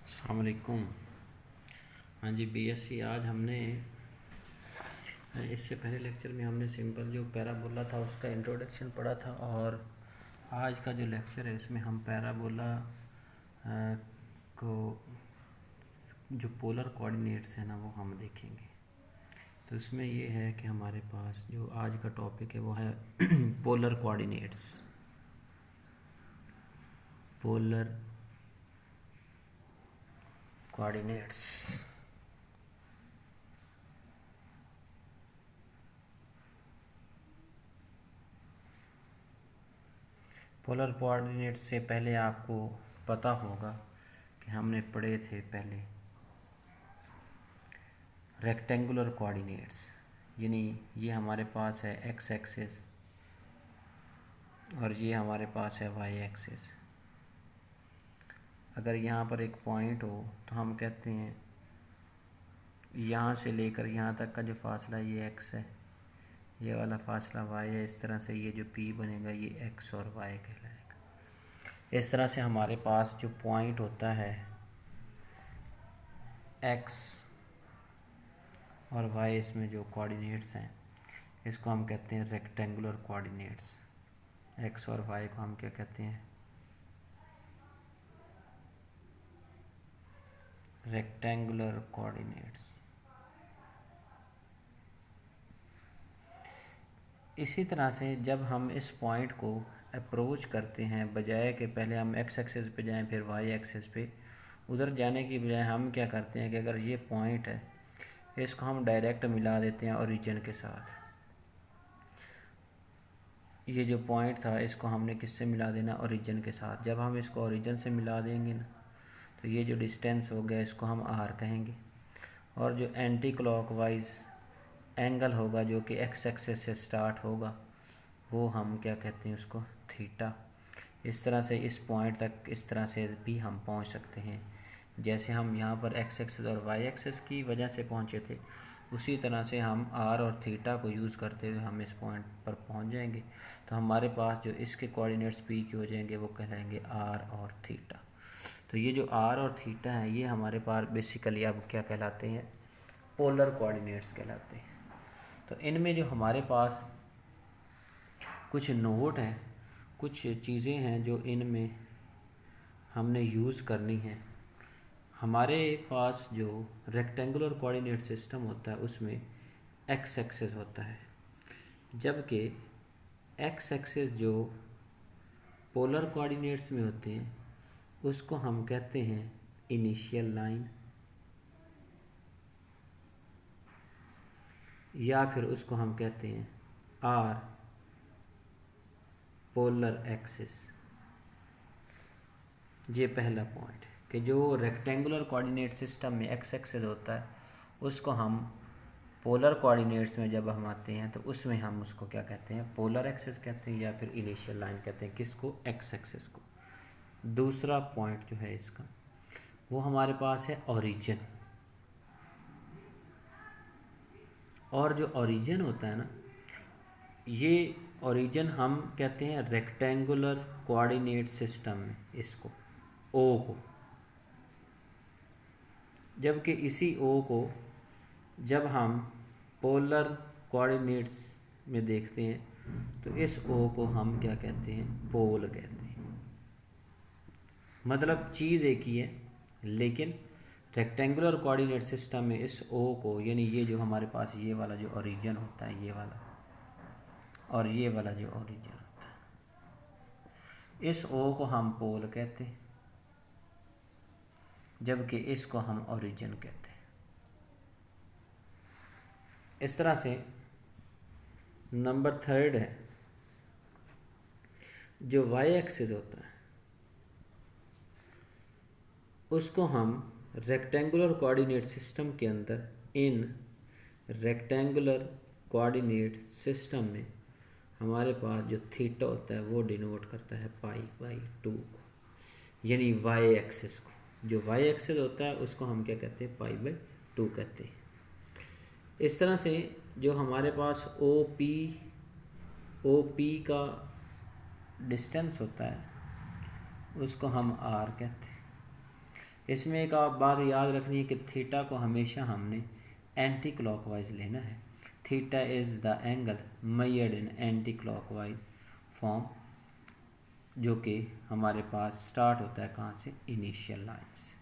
अस्सलाम वालेकुम। हाँ जी, बीएससी आज हमने इससे पहले लेक्चर में हमने सिंपल जो पैराबोला था उसका इंट्रोडक्शन पढ़ा था, और आज का जो लेक्चर है इसमें हम पैराबोला को जो पोलर कोऑर्डिनेट्स है ना वो हम देखेंगे। तो इसमें ये है कि हमारे पास जो आज का टॉपिक है वो है polar coordinates. Polar coordinates polar coordinates से पहले आपको पता होगा कि हमने पढ़े थे पहले रेक्टेंगुलर कोऑर्डिनेट्स, यानी ये हमारे पास है एक्स एक्सिस और ये हमारे पास है वाई एक्सिस। अगर यहाँ पर एक पॉइंट हो तो हम कहते हैं यहाँ से लेकर यहाँ तक का जो फासला ये एक्स है, ये वाला फासला वाई है। इस तरह से ये जो पी बनेगा ये एक्स और वाई कहलाएगा। इस तरह से हमारे पास जो पॉइंट होता है एक्स और वाई, इसमें जो कोऑर्डिनेट्स हैं इसको हम कहते हैं रेक्टेंगुलर कोऑर्डिनेट्स। एक्स और वाई को हम क्या कहते हैं? Rectangular coordinates. इसी तरह से जब हम इस पॉइंट को अप्रोच करते हैं, बजाय कि पहले हम एक्स एक्सिस पे जाएं फिर वाई एक्सिस पे, उधर जाने की बजाय हम क्या करते हैं कि अगर ये पॉइंट है इसको हम डायरेक्ट मिला देते हैं ओरिजिन के साथ। ये जो पॉइंट था इसको हमने किससे मिला देना? ओरिजिन के साथ। जब हम इसको ओरिजिन से मिला देंगे ना तो ये जो डिस्टेंस हो गया इसको हम आर कहेंगे, और जो एंटी क्लॉकवाइज एंगल होगा जो कि एक्स एक्सिस से स्टार्ट होगा वो हम क्या कहते हैं? उसको थीटा। इस तरह से इस पॉइंट तक इस तरह से भी हम पहुंच सकते हैं। जैसे हम यहाँ पर एक्स एक्सिस और वाई एक्सिस की वजह से पहुँचे थे, उसी तरह से हम आर और थीटा को यूज़ करते हुए हम इस पॉइंट पर पहुँच जाएंगे। तो हमारे पास जो इसके कोऑर्डिनेट्स पी के हो जाएंगे वो कहलाएंगे आर और थीटा। तो ये जो आर और थीटा है ये हमारे पास बेसिकली अब क्या कहलाते हैं? पोलर कोऑर्डिनेट्स कहलाते हैं। तो इनमें जो हमारे पास कुछ नोट हैं, कुछ चीज़ें हैं जो इनमें हमने यूज़ करनी है। हमारे पास जो रेक्टेंगुलर कोऑर्डिनेट सिस्टम होता है उसमें एक्स एक्सिस होता है, जबकि एक्स एक्सिस जो पोलर कोऑर्डिनेट्स में होते हैं उसको हम कहते हैं इनिशियल लाइन, या फिर उसको हम कहते हैं आर पोलर एक्सिस। ये पहला पॉइंट है कि जो रेक्टेंगुलर कोऑर्डिनेट सिस्टम में एक्स एक्सिस होता है उसको हम पोलर कोऑर्डिनेट्स में जब हम आते हैं तो उसमें हम उसको क्या कहते हैं? पोलर एक्सिस कहते हैं या फिर इनिशियल लाइन कहते हैं। किसको? एक्स एक्सिस को। दूसरा पॉइंट जो है इसका वो हमारे पास है ओरिजिन। और जो ओरिजिन होता है ना, ये ओरिजिन हम कहते हैं रेक्टेंगुलर कोऑर्डिनेट सिस्टम में इसको ओ को, जबकि इसी ओ को जब हम पोलर कोऑर्डिनेट्स में देखते हैं तो इस ओ को हम क्या कहते हैं? पोल कहते हैं। मतलब चीज़ एक ही है, लेकिन रेक्टेंगुलर कोऑर्डिनेट सिस्टम में इस ओ को, यानी ये जो हमारे पास ये वाला जो ओरिजिन होता है ये वाला, और ये वाला जो ओरिजिन होता है, इस ओ को हम पोल कहते हैं, जबकि इसको हम ओरिजिन कहते हैं। इस तरह से नंबर थर्ड है जो वाई एक्सिस होता है उसको हम रेक्टेंगुलर कोऑर्डिनेट सिस्टम के अंदर, इन रेक्टेंगुलर कोऑर्डिनेट सिस्टम में हमारे पास जो थीटा होता है वो डिनोट करता है पाई बाई 2 को, यानी वाई एक्सिस को। जो वाई एक्सिस होता है उसको हम क्या कहते हैं? पाई बाई 2 कहते हैं। इस तरह से जो हमारे पास ओ पी का डिस्टेंस होता है उसको हम आर कहते हैं। इसमें एक आप बात याद रखनी है कि थीटा को हमेशा हमने एंटी क्लॉकवाइज लेना है। Theta is the angle measured in anti clockwise form, जो कि हमारे पास स्टार्ट होता है कहाँ से, इनिशियल लाइन से।